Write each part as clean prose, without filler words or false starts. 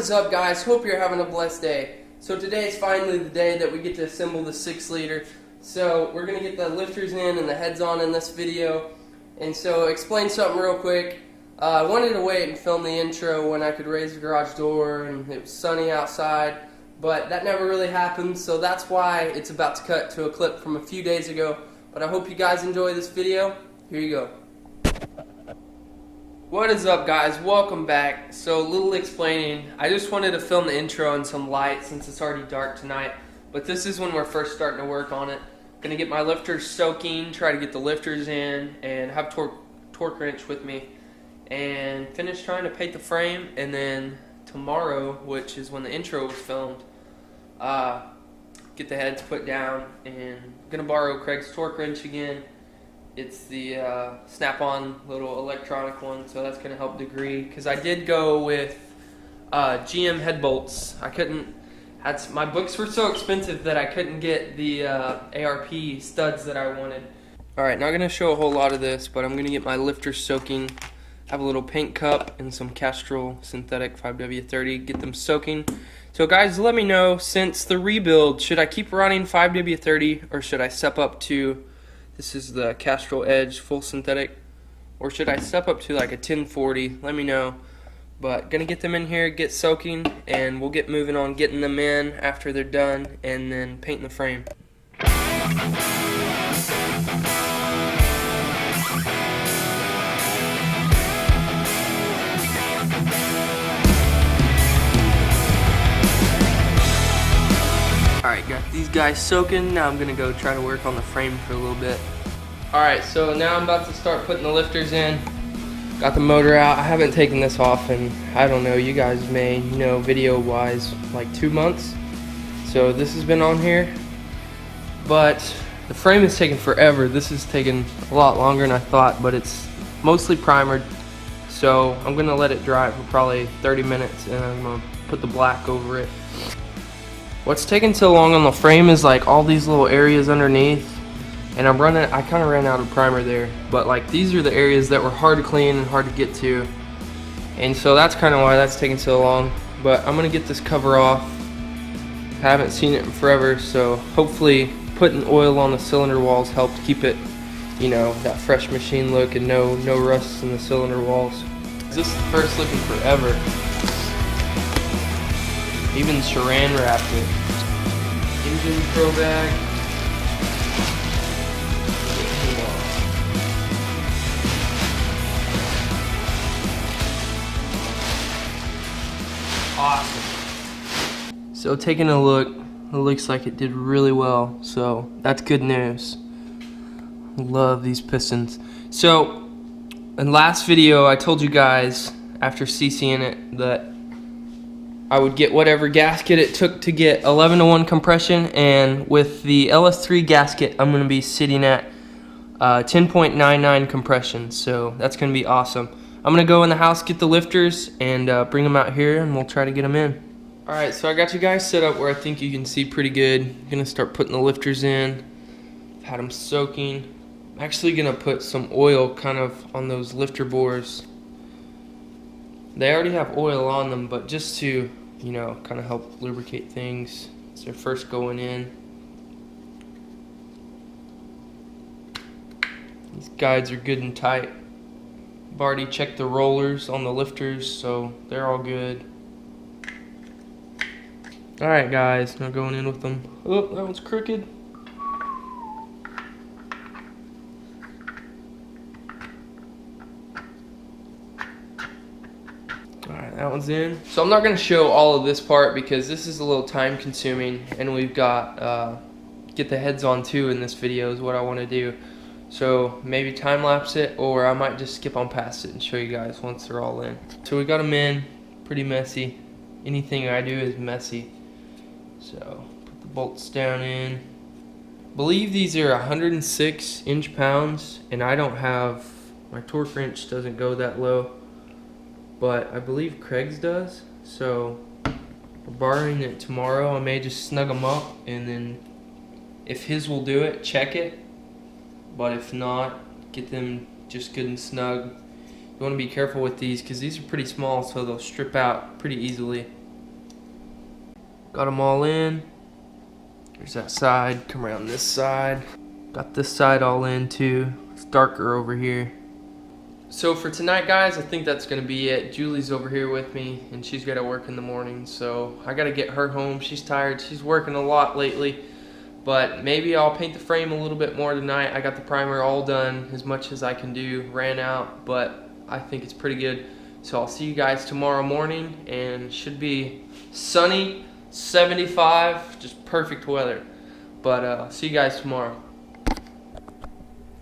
is up, guys? Hope you're having a blessed day. So today is finally the day that we get to assemble the 6-liter. So we're going to get the lifters in and the heads on in this video. And so explain something real quick. I wanted to wait and film the intro when I could raise the garage door and it was sunny outside, but that never really happened, so that's why it's about to cut to a clip from a few days ago. But I hope you guys enjoy this video. Here you go. What is up, guys? Welcome back. So a little explaining. I just wanted to film the intro and some light since it's already dark tonight, but this is when we're first starting to work on it. Gonna get my lifters soaking, try to get the lifters in, and have torque wrench with me, and finish trying to paint the frame. And then tomorrow, which is when the intro was filmed, get the heads put down. And I'm gonna borrow Craig's torque wrench again. It's the snap-on little electronic one, so that's gonna help degree, because I did go with GM head bolts. My books were so expensive that I couldn't get the ARP studs that I wanted. Alright, not gonna show a whole lot of this, but I'm gonna get my lifters soaking. Have a little paint cup and some Castrol synthetic 5W30, get them soaking. So guys, let me know, since the rebuild, should I keep running 5W30 or should I step up to, this is the Castrol Edge full synthetic, or should I step up to like a 1040? Let me know. But gonna get them in here, get soaking, and we'll get moving on getting them in after they're done, and then painting the frame. Alright, got these guys soaking. Now I'm gonna go try to work on the frame for a little bit. Alright, so now I'm about to start putting the lifters in. Got the motor out. I haven't taken this off in, I don't know, you guys may know video wise, like 2 months. So this has been on here, but the frame is taking forever. This is taking a lot longer than I thought, but it's mostly primered. So I'm gonna let it dry for probably 30 minutes and I'm gonna put the black over it. What's taking so long on the frame is like all these little areas underneath. And I kind of ran out of primer there, but like these are the areas that were hard to clean and hard to get to, and so that's kind of why that's taking so long. But I'm gonna get this cover off. I haven't seen it in forever, so hopefully putting oil on the cylinder walls helped keep it, you know, that fresh machine look and no rust in the cylinder walls. This first looking forever. Even saran wrapped it. Engine pro bag. Awesome. So taking a look, it looks like it did really well, so that's good news. Love these pistons. So in last video I told you guys after CCing it that I would get whatever gasket it took to get 11:1 compression, and with the LS3 gasket I'm going to be sitting at 10.99 compression, so that's going to be awesome. I'm going to go in the house, get the lifters, and bring them out here, and we'll try to get them in. Alright, so I got you guys set up where I think you can see pretty good. I'm going to start putting the lifters in. I've had them soaking. I'm actually going to put some oil kind of on those lifter bores. They already have oil on them, but just to, you know, kind of help lubricate things as they're first going in. These guides are good and tight. I've already checked the rollers on the lifters, so they're all good. Alright guys, now going in with them. Oh, that one's crooked. Alright, that one's in. So I'm not going to show all of this part because this is a little time consuming, and we've got get the heads on too in this video is what I want to do. So maybe time lapse it, or I might just skip on past it and show you guys once they're all in. So we got them in, pretty messy. Anything I do is messy. So put the bolts down in. I believe these are 106 inch-pounds, and I don't have, my torque wrench doesn't go that low, but I believe Craig's does. So we're borrowing it tomorrow. I may just snug them up, and then if his will do it, check it. But if not, get them just good and snug. You want to be careful with these because these are pretty small, so they'll strip out pretty easily. Got them all in. There's that side, come around this side. Got this side all in too. It's darker over here. So for tonight, guys, I think that's gonna be it. Julie's over here with me and she's gotta work in the morning, so I gotta get her home. She's tired, she's working a lot lately, but maybe I'll paint the frame a little bit more tonight. I got the primer all done as much as I can do, ran out, but I think it's pretty good. So I'll see you guys tomorrow morning, and it should be sunny, 75, just perfect weather. But see you guys tomorrow.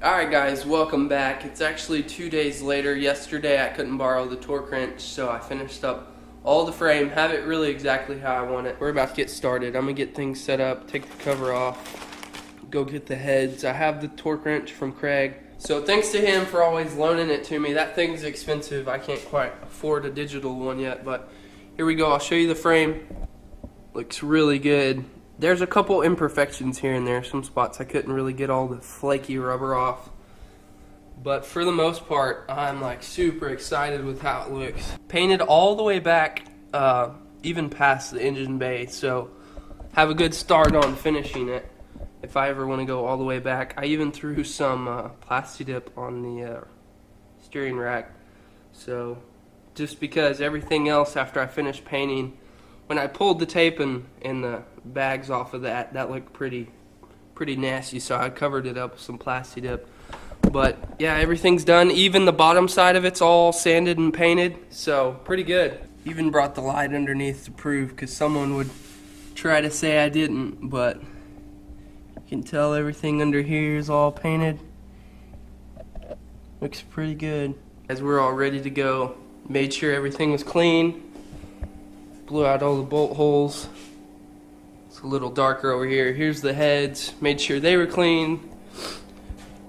Alright guys, welcome back. It's actually 2 days later. Yesterday I couldn't borrow the torque wrench, so I finished up all the frame, have it really exactly how I want it. We're about to get started. I'm gonna get things set up, take the cover off, go get the heads. I have the torque wrench from Craig, so thanks to him for always loaning it to me. That thing's expensive. I can't quite afford a digital one yet, but here we go. I'll show you the frame. Looks really good. There's a couple imperfections here and there, some spots I couldn't really get all the flaky rubber off. But for the most part, I'm like super excited with how it looks. Painted all the way back, even past the engine bay, so have a good start on finishing it if I ever want to go all the way back. I even threw some Plastidip on the steering rack, so just because everything else after I finished painting, when I pulled the tape and the bags off of that looked pretty nasty, so I covered it up with some Plastidip. But yeah, everything's done. Even the bottom side of it's all sanded and painted, so pretty good. Even brought the light underneath to prove, because someone would try to say I didn't, but you can tell everything under here is all painted. Looks pretty good. As we're all ready to go, made sure everything was clean. Blew out all the bolt holes. It's a little darker over here. Here's the heads. Made sure they were clean.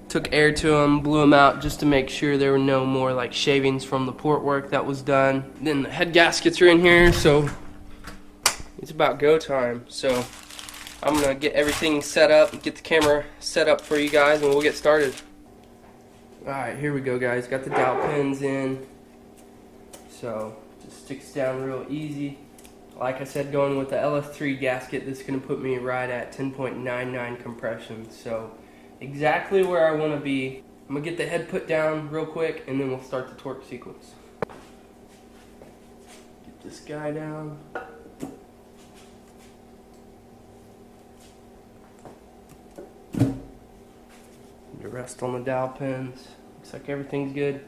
Took air to them, blew them out just to make sure there were no more like shavings from the port work that was done. Then the head gaskets are in here, so it's about go time. So I'm gonna get everything set up, get the camera set up for you guys, and we'll get started. Alright, here we go guys. Got the dowel pins in. So just sticks down real easy. Like I said, going with the LF3 gasket, this is going to put me right at 10.99 compression. So exactly where I want to be. I'm going to get the head put down real quick, and then we'll start the torque sequence. Get this guy down. The rest on the dowel pins. Looks like everything's good.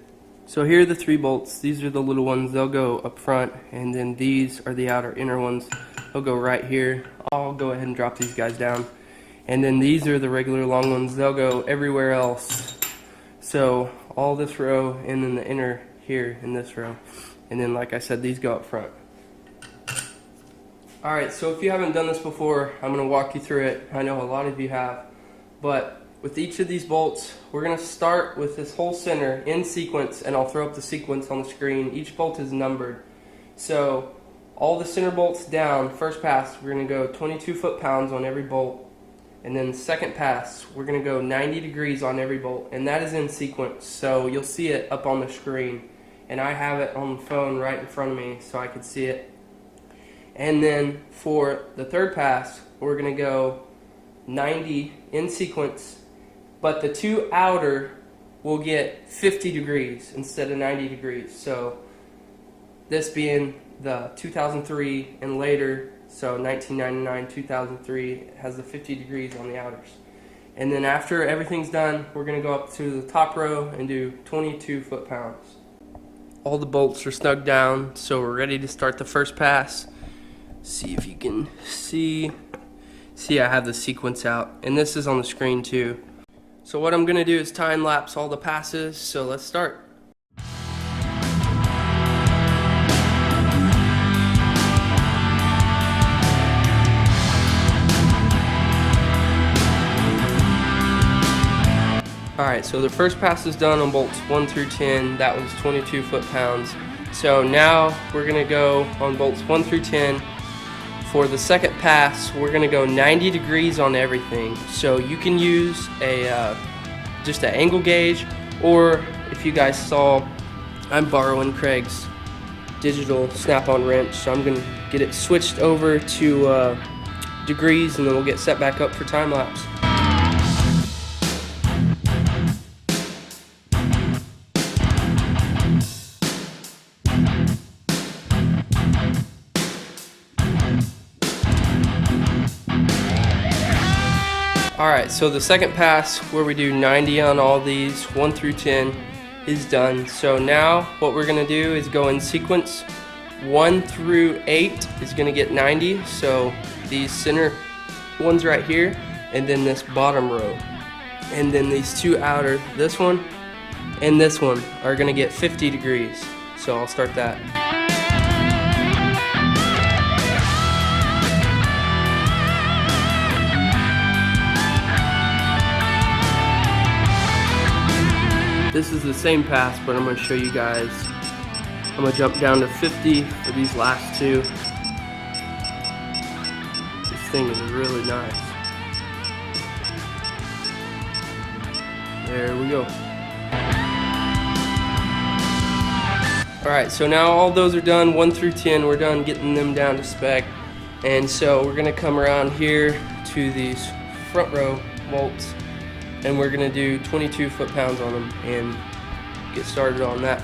So here are the 3 bolts. These are the little ones. They'll go up front, and then these are the outer inner ones. They'll go right here. I'll go ahead and drop these guys down. And then these are the regular long ones. They'll go everywhere else. So all this row, and then the inner here in this row. And then like I said, these go up front. Alright, so if you haven't done this before, I'm going to walk you through it. I know a lot of you have. But with each of these bolts, we're going to start with this whole center in sequence, and I'll throw up the sequence on the screen. Each bolt is numbered. So all the center bolts down, first pass, we're going to go 22 foot-pounds on every bolt. And then the second pass, we're going to go 90 degrees on every bolt, and that is in sequence. So you'll see it up on the screen. And I have it on the phone right in front of me so I can see it. And then for the third pass, we're going to go 90 in sequence, but the 2 outer will get 50 degrees instead of 90 degrees. So this being the 2003 and later, so 1999, 2003, has the 50 degrees on the outers. And then after everything's done, we're going to go up to the top row and do 22 foot-pounds. All the bolts are snug down, so we're ready to start the first pass. See if you can see. See, I have the sequence out, and this is on the screen too. So what I'm going to do is time lapse all the passes, so let's start. Alright, so the first pass is done on bolts 1 through 10. That was 22 foot-pounds. So now we're going to go on bolts 1 through 10. For the second pass, we're going to go 90 degrees on everything. So you can use just an angle gauge, or if you guys saw, I'm borrowing Craig's digital snap-on wrench. So I'm gonna get it switched over to degrees, and then we'll get set back up for time lapse. Alright, so the second pass where we do 90 on all these, 1 through 10, is done. So now what we're going to do is go in sequence. 1 through 8 is going to get 90, so these center ones right here, and then this bottom row. And then these two outer, this one and this one, are going to get 50 degrees. So I'll start that. This is the same pass, but I'm going to show you guys. I'm going to jump down to 50 for these last two. This thing is really nice. There we go. Alright, so now all those are done, 1 through 10. We're done getting them down to spec. And so we're going to come around here to these front row bolts, and we're going to do 22 foot-pounds on them and get started on that.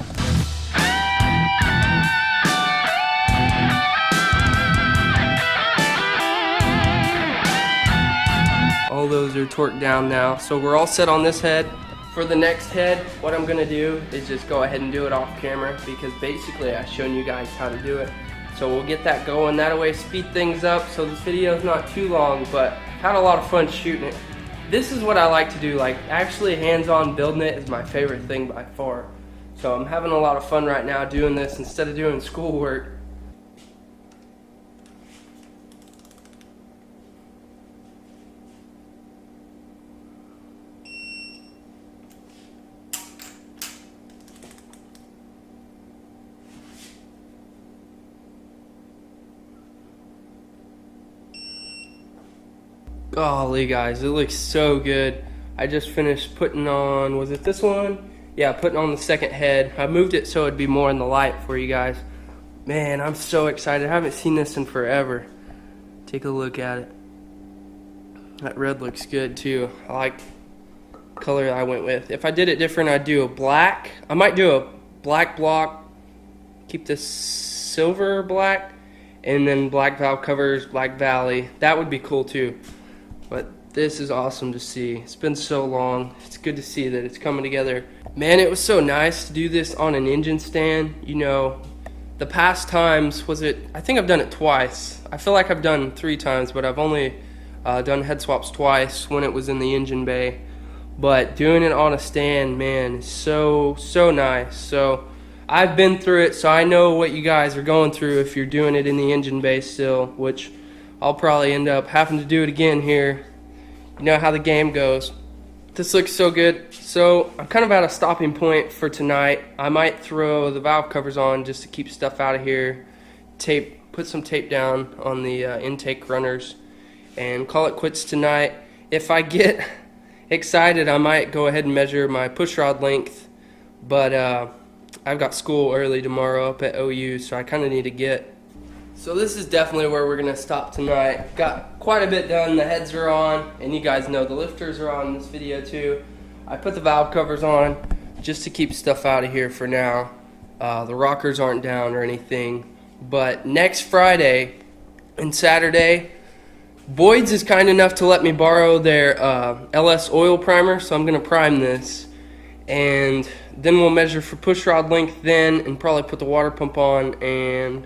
All those are torqued down now, so we're all set on this head. For the next head, what I'm going to do is just go ahead and do it off camera, because basically I've shown you guys how to do it. So we'll get that going, that way speed things up so this video is not too long, but had a lot of fun shooting it. This is what I like to do, like actually hands-on building it is my favorite thing by far. So I'm having a lot of fun right now doing this instead of doing schoolwork. Golly guys, it looks so good. I just finished putting on, was it this one? Yeah, putting on the second head. I moved it so it'd be more in the light for you guys. Man, I'm so excited. I haven't seen this in forever. Take a look at it. That red looks good too. I like the color I went with. If I did it different, I'd do a black. I might do a black block, keep this silver black, and then black valve covers, black valley. That would be cool too. But this is awesome to see. It's been so long. It's good to see that it's coming together. Man, it was so nice to do this on an engine stand. You know, the past times, I think I've done it twice. I feel like I've done 3 times, but I've only done head swaps twice when it was in the engine bay. But doing it on a stand, man, is so nice. So I've been through it, so I know what you guys are going through if you're doing it in the engine bay still, which I'll probably end up having to do it again here. You know how the game goes. This looks so good. So I'm kind of at a stopping point for tonight. I might throw the valve covers on just to keep stuff out of here. Put some tape down on the intake runners and call it quits tonight. If I get excited, I might go ahead and measure my push rod length, but I've got school early tomorrow up at OU, so I kind of need to get. So this is definitely where we're going to stop tonight. Got quite a bit done. The heads are on, and you guys know the lifters are on in this video too. I put the valve covers on just to keep stuff out of here for now. The rockers aren't down or anything. But next Friday and Saturday, Boyd's is kind enough to let me borrow their LS oil primer, so I'm going to prime this. And then we'll measure for push rod length then, and probably put the water pump on, and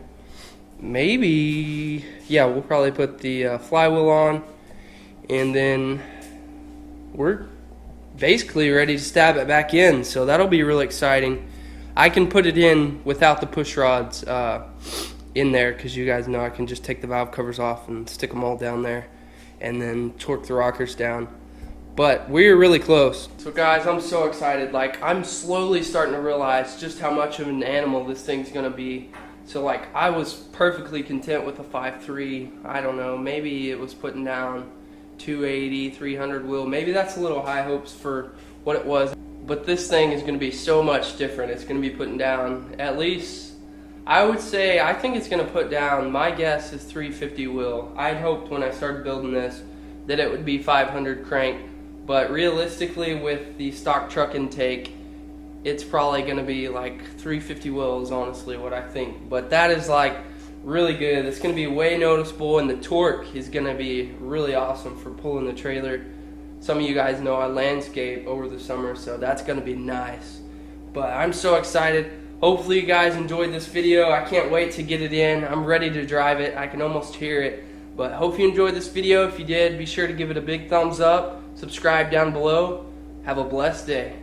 maybe, yeah, we'll probably put the flywheel on, and then we're basically ready to stab it back in, so that'll be really exciting. I can put it in without the push rods in there, because you guys know I can just take the valve covers off and stick them all down there and then torque the rockers down. But we're really close. So guys, I'm so excited. Like, I'm slowly starting to realize just how much of an animal this thing's gonna be. So like, I was perfectly content with a 5.3. I don't know, maybe it was putting down 280, 300 wheel. Maybe that's a little high hopes for what it was. But this thing is gonna be so much different. It's gonna be putting down at least I would say, I think it's going to put down, my guess is 350 wheel. I'd hoped when I started building this that it would be 500 crank, but realistically with the stock truck intake, it's probably going to be like 350 wheel is honestly what I think. But that is like really good. It's going to be way noticeable, and the torque is going to be really awesome for pulling the trailer. Some of you guys know I landscape over the summer, so that's going to be nice. But I'm so excited. Hopefully you guys enjoyed this video. I can't wait to get it in. I'm ready to drive it. I can almost hear it. But hope you enjoyed this video. If you did, be sure to give it a big thumbs up. Subscribe down below. Have a blessed day.